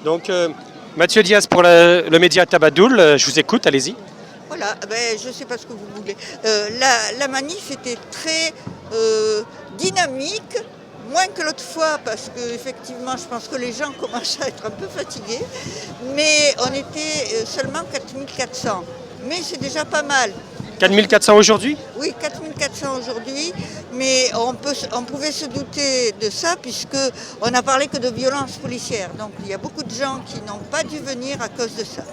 Donc, Mathieu Diaz pour le média Tabadoul, je vous écoute, allez-y. Voilà, je ne sais pas ce que vous voulez. La manif était très dynamique, moins que l'autre fois, parce qu'effectivement, je pense que les gens commencent à être un peu fatigués. Mais on était seulement 4400. Mais c'est déjà pas mal. 4400 aujourd'hui? Oui, 4400 aujourd'hui, mais on pouvait se douter de ça puisqu'on n'a parlé que de violences policières. Donc il y a beaucoup de gens qui n'ont pas dû venir à cause de ça.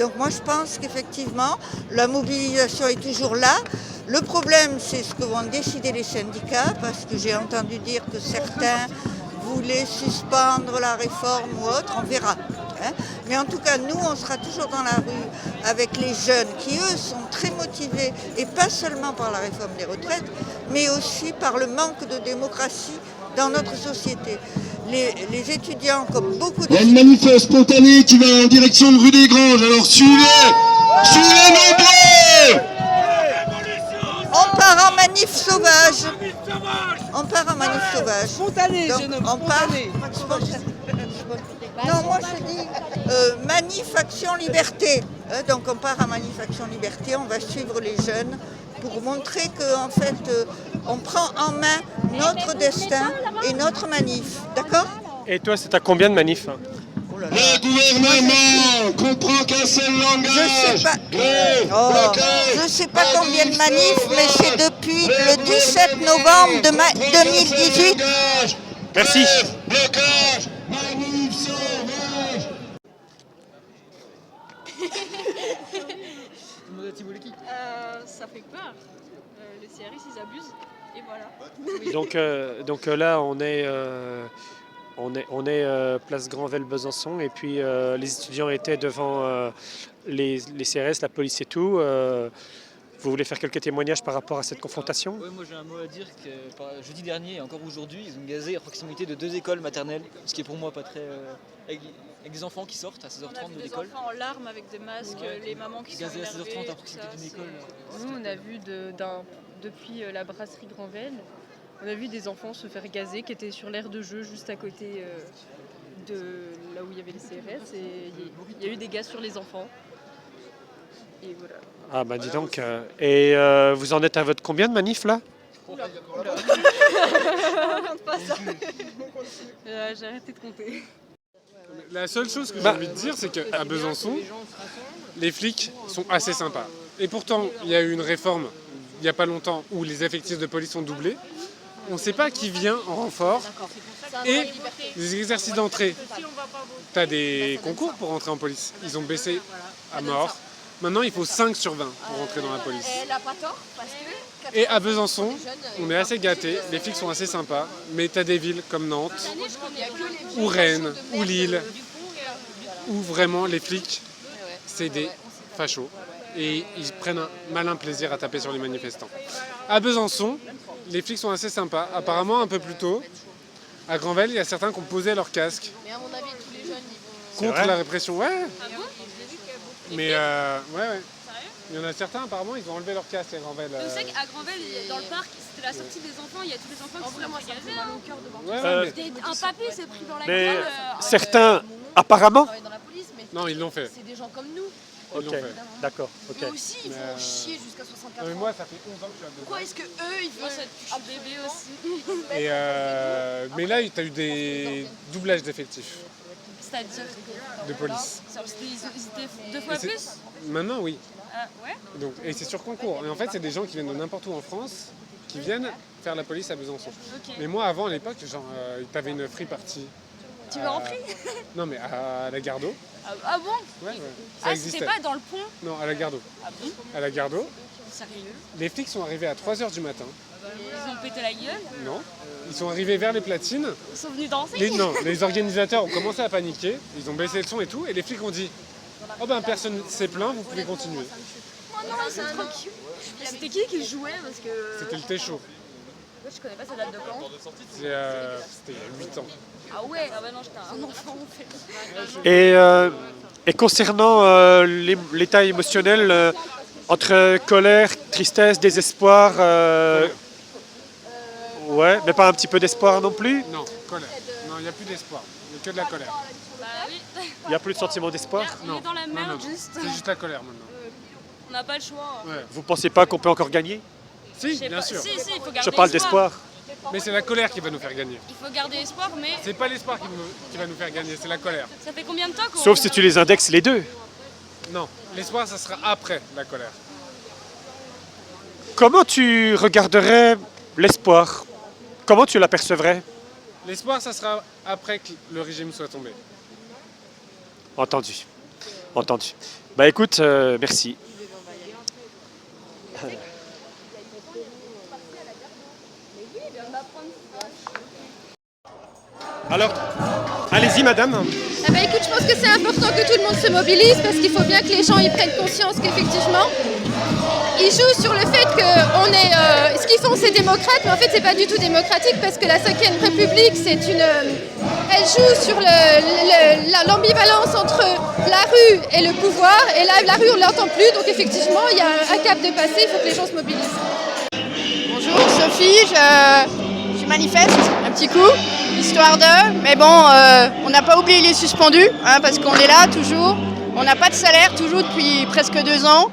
Donc moi je pense qu'effectivement la mobilisation est toujours là. Le problème c'est ce que vont décider les syndicats, parce que j'ai entendu dire que certains voulaient suspendre la réforme ou autre, on verra. Mais en tout cas, nous, on sera toujours dans la rue avec les jeunes qui, eux, sont très motivés, et pas seulement par la réforme des retraites, mais aussi par le manque de démocratie dans notre société. Les étudiants, comme beaucoup de... Il y a une manif spontanée qui va en direction de rue des Granges, alors suivez nombreux. On part en manif sauvage. On part en manif sauvage. Spontané, donc, jeune homme, on part spontané. Non, moi je dis manif action liberté. Donc on part à manif action liberté, on va suivre les jeunes pour montrer qu'en fait on prend en main notre destin et notre manif. D'accord? Et toi, c'est à combien de manifs? Le gouvernement comprend qu'un seul langage. Je ne sais pas combien de manifs, mais c'est depuis le 17 novembre 2018. Merci. Blocage, manif sauvage. Ça fait peur. Les CRS, ils abusent. Et voilà. Donc là, on est place Granvelle-Besançon, et puis les étudiants étaient devant les CRS, la police et tout. Vous voulez faire quelques témoignages par rapport à cette confrontation? Oui, moi j'ai un mot à dire que jeudi dernier et encore aujourd'hui, ils ont gazé à proximité de 2 écoles maternelles, ce qui est pour moi pas très... avec des enfants qui sortent à 16h30 de l'école. Des enfants en larmes avec des masques, les mamans qui sont gazés à énervées, 16h30 à proximité d'une école. Nous, on a vu depuis la brasserie Granvelle, on a vu des enfants se faire gazer qui étaient sur l'aire de jeu juste à côté de là où il y avait les CRS, et il y a eu des gaz sur les enfants. Et voilà. Ah bah dis donc. Et vous en êtes à votre combien de manifs là? J'ai arrêté de compter. La seule chose que j'ai envie de dire, c'est qu'à Besançon, les flics sont assez sympas. Et pourtant, il y a eu une réforme il n'y a pas longtemps où les effectifs de police sont doublés. On ne sait pas qui vient en renfort. Et les exercices d'entrée, tu as des concours pour rentrer en police. Ils ont baissé à mort. Maintenant, il faut 5 sur 20 pour rentrer dans la police. Et à Besançon, on est assez gâtés, les flics sont assez sympas, mais tu as des villes comme Nantes, ou Rennes, ou Lille, où vraiment les flics, c'est des fachos. Et ils prennent un malin plaisir à taper sur les manifestants. À Besançon, les flics sont assez sympas. Apparemment, un peu plus tôt, à Granvelle, il y a certains qui ont posé leur casque. Mais à mon avis, tous les jeunes, ils vont... C'est Contre vrai la répression, ouais. Ah bon? Mais ouais. Sérieux? Il y en a certains, apparemment, ils ont enlevé leur casque à Granvelle. Je sais qu'à Granvelle, dans le parc, c'était la sortie des enfants, il y a tous les enfants qui sont engagés. mal au cœur devant tout Ouais, ça. ouais, mais- Un papy s'est pris dans la Mais gueule. certains, apparemment? Travaille dans la police, mais Non, ils l'ont fait. c'est des gens comme nous. Ils l'ont Ok, fait. d'accord, ok. Eux aussi, ils vont chier jusqu'à 64 Non, mais ans. moi, ça fait 11 ans que je suis à Besançon. Pourquoi est-ce que eux, ils Moi, veulent... je suis bébé aussi. Et mais là, tu as eu des doublages d'effectifs C'est-à-dire, de police. ils étaient 2 fois Et c'est- plus? Maintenant, oui. Ah, ouais? Donc, et c'est sur concours. Et en fait, c'est des gens qui viennent de n'importe où en France qui viennent faire la police à Besançon. Ok. Mais moi, avant, à l'époque, genre, t'avais une free party. Tu vas en free? Non, mais à la Gardeau. Ah bon? Ouais, ouais. Ça Ah, existait. c'était pas dans le pont? Non, à la Gardeau. Ah bon? À la Gardeau, Sérieux? les flics sont arrivés à 3h du matin. Ils ont pété la gueule? Non. Ils sont arrivés vers les platines. Ils sont venus danser? Non, les organisateurs ont commencé à paniquer. Ils ont baissé le son et tout. Et les flics ont dit: oh ben personne s'est plaint, vous pouvez continuer. Oh non, ils sont trop cute. C'était qui jouait? Parce que... C'était le Téchaud. Je connais pas sa date de quand. C'était il y a 8 ans. Ah ouais? Ah bah non, j'étais un enfant en fait. Et concernant l'état émotionnel, entre colère, tristesse, désespoir, ouais, mais pas un petit peu d'espoir non plus? Non, colère. Non, il n'y a plus d'espoir. Il n'y a que de la colère. Bah oui. Il n'y a plus de sentiment d'espoir? On est dans la merde juste. C'est juste la colère maintenant. On n'a pas le choix. Ouais. Vous pensez pas qu'on peut encore gagner? Si, Je sais bien pas. sûr. Si, il faut garder Je parle d'espoir. Mais c'est la colère qui va nous faire gagner. Il faut garder espoir, mais C'est pas l'espoir qui va nous faire gagner, c'est la colère. ça fait combien de temps qu'on... Sauf si tu les indexes les deux. Non, l'espoir, ça sera après la colère. Comment tu regarderais l'espoir? Comment tu l'apercevrais? L'espoir, ça sera après que le régime soit tombé. Entendu. Entendu. Bah écoute, merci. Alors, allez-y madame. Eh ben, écoute, je pense que c'est important que tout le monde se mobilise parce qu'il faut bien que les gens y prennent conscience qu'effectivement, ils jouent sur le fait qu'on est... ce qu'ils font, c'est démocrate, mais en fait, c'est pas du tout démocratique parce que la 5e République, c'est une... elle joue sur l'ambivalence entre la rue et le pouvoir. Et là, la rue, on ne l'entend plus. Donc, effectivement, il y a un cap de passé. Il faut que les gens se mobilisent. Bonjour, Sophie. Je manifeste un petit coup, histoire de... Mais bon, on n'a pas oublié les suspendus, hein, parce qu'on est là toujours. On n'a pas de salaire, toujours depuis presque 2 ans.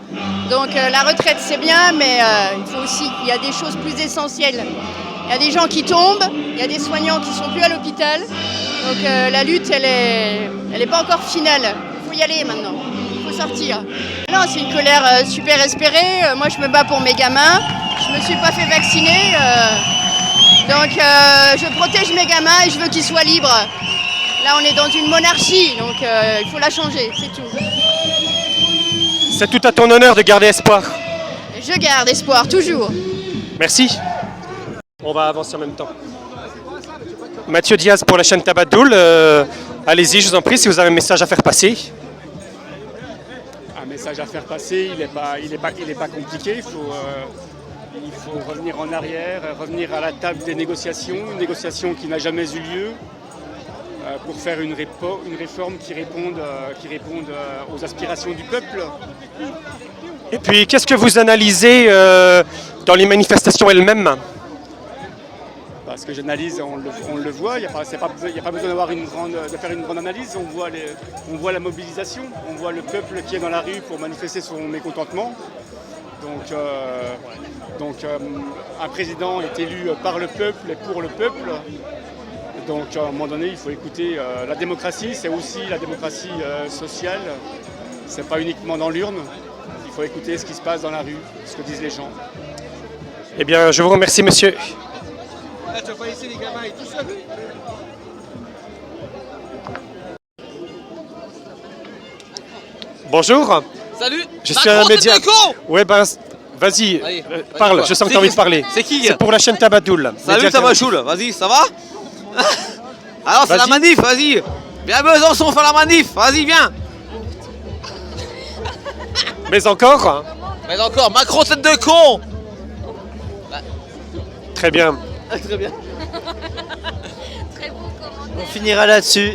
Donc la retraite, c'est bien, mais il faut aussi... Il y a des choses plus essentielles. Il y a des gens qui tombent, il y a des soignants qui ne sont plus à l'hôpital. Donc la lutte, elle est pas encore finale. Il faut y aller maintenant, il faut sortir. Non, c'est une colère super espérée. Moi, je me bats pour mes gamins. Je ne me suis pas fait vacciner. Donc je protège mes gamins et je veux qu'ils soient libres. Là, on est dans une monarchie, donc il faut la changer, c'est tout. C'est tout à ton honneur de garder espoir. Je garde espoir, toujours. Merci. On va avancer en même temps. Mathieu Diaz pour la chaîne Tabadoul. Allez-y, je vous en prie, si vous avez un message à faire passer. Un message à faire passer, il est pas compliqué. Il faut revenir en arrière, revenir à la table des négociations, une négociation qui n'a jamais eu lieu, pour faire une réforme qui réponde aux aspirations du peuple. Et puis, qu'est-ce que vous analysez dans les manifestations elles-mêmes? Parce que j'analyse, on le voit, il n'y a pas besoin de faire une grande analyse, on voit la mobilisation, on voit le peuple qui est dans la rue pour manifester son mécontentement. Donc un président est élu par le peuple et pour le peuple. Donc à un moment donné, il faut écouter la démocratie, c'est aussi la démocratie sociale. C'est pas uniquement dans l'urne. Il faut écouter ce qui se passe dans la rue, ce que disent les gens. Eh bien, je vous remercie, monsieur. Là, tu vas pas laisser les gamins et tout seul. Bonjour. Salut. Je suis un média. Ouais, ben, vas-y, parle, je sens que tu as envie de parler. C'est qui? C'est pour la chaîne Tabadoul. Salut Tabachoul, vas-y, ça va? Alors c'est la manif, vas-y. Viens à Besançon faire la manif, vas-y, viens. Mais encore? Mais encore, Macron tête de con. Très bien. Très bien. Très bon commentaire. On finira là-dessus.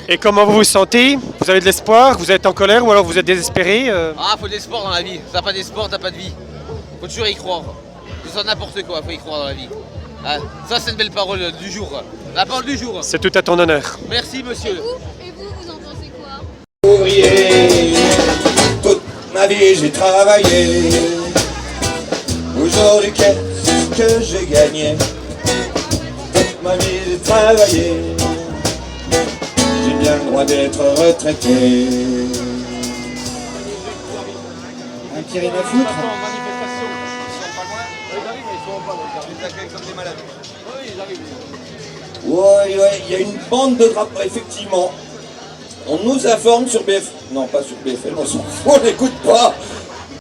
Et comment vous vous sentez? Vous avez de l'espoir? Vous êtes en colère ou alors vous êtes désespéré? Ah, faut de l'espoir dans la vie. Si t'as pas d'espoir, t'as pas de vie. Faut toujours y croire. Que ce soit n'importe quoi, faut y croire dans la vie. Ah, ça, c'est une belle parole du jour. La parole du jour. C'est tout à ton honneur. Merci, monsieur. Et vous, vous en pensez quoi? Ouvrier, toute ma vie j'ai travaillé. Aujourd'hui qu'est-ce que j'ai gagné? Toute ma vie j'ai travaillé. J'ai bien le droit d'être retraité. Un petit rien à foutre. Ouais, il y a une bande de drapeaux, effectivement. On nous informe sur BF... Non, pas sur BFM, on s'en fout, on n'écoute pas.